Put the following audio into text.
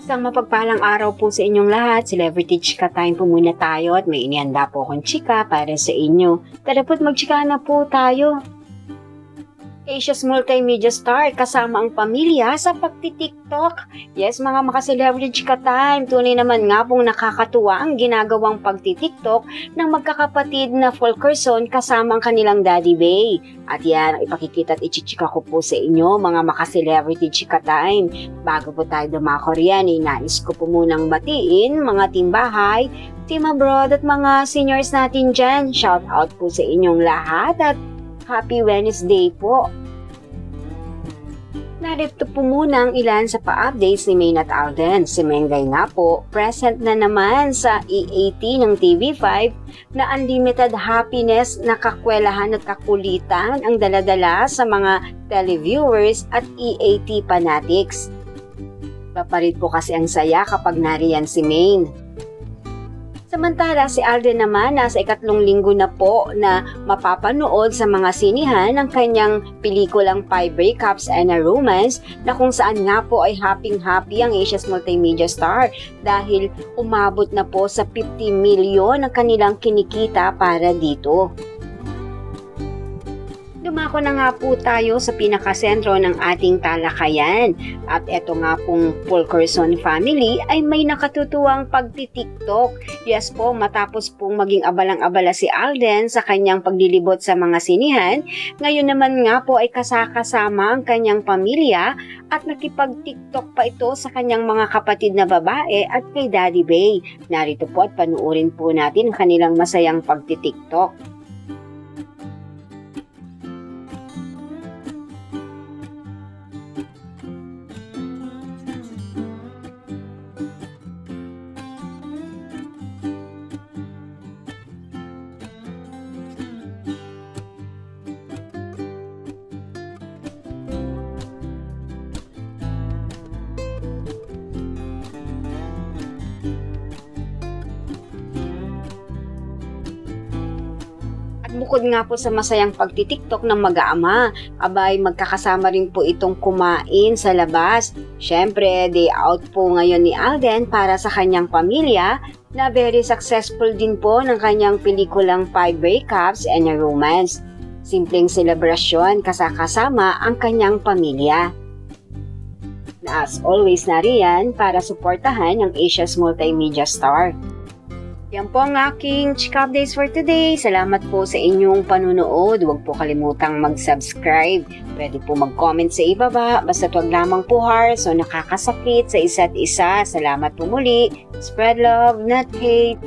Isang mapagpalang araw po sa inyong lahat. Celebrity Chika Time po muna tayo at may inihanda po akong chika para sa inyo. Tara po't magchika na po tayo. Asia's multimedia star kasama ang pamilya sa pagti-TikTok. Yes, mga maka-celebrity Chika Time, tunay naman nga pong nakakatuwa ang ginagawang pagti-TikTok ng magkakapatid na Fulkerson kasama ang kanilang Daddy Bay. At yan, ipakikita at ichichika ko po sa inyo, mga maka-celebrity Chika Time. Bago po tayo dumako riyan, nais ko po munang batiin mga timbahay, team abroad at mga seniors natin dyan. Shout out po sa inyong lahat at Happy Wednesday po! Narito po muna ang ilan sa pa-updates ni Maine at Alden. Si Mengay nga po, present na naman sa E80 ng TV5 na unlimited happiness na kakwelahan at kakulitan ang daladala sa mga televiewers at E80 fanatics. Paparit po kasi ang saya kapag nariyan si Maine. Samantala, si Alden naman nasa ikatlong linggo na po na mapapanood sa mga sinihan ang kanyang pelikulang 5 Breakups and a Romance na kung saan nga po ay happy-happy ang Asia's multimedia star dahil umabot na po sa 50 milyon ang kanilang kinikita para dito. Dumako na nga po tayo sa pinakasentro ng ating talakayan. At eto nga pong Fulkerson family ay may nakatutuwang pagti-TikTok. Yes po, matapos pong maging abalang-abala si Alden sa kanyang paglilibot sa mga sinihan, ngayon naman nga po ay kasakasama ang kanyang pamilya at nakipag-TikTok pa ito sa kanyang mga kapatid na babae at kay Daddy Bay. Narito po at panuorin po natin ang kanilang masayang pagti-TikTok. Bukod nga po sa masayang pagti-TikTok ng mag-aama, abay magkakasama rin po itong kumain sa labas. Syempre, day out po ngayon ni Alden para sa kanyang pamilya na very successful din po ng kanyang pelikulang 5 Breakups and a Romance. Simpleng selebrasyon kasama ang kanyang pamilya. Na as always nariyan para suportahan ang Asia's multimedia star. Yan po ang aking chika updates for today. Salamat po sa inyong panunood. Huwag po kalimutang mag-subscribe. Pwede po mag-comment sa ibaba. Basta huwag lamang po hearts o nakakasakit sa isa't isa. Salamat po muli. Spread love, not hate.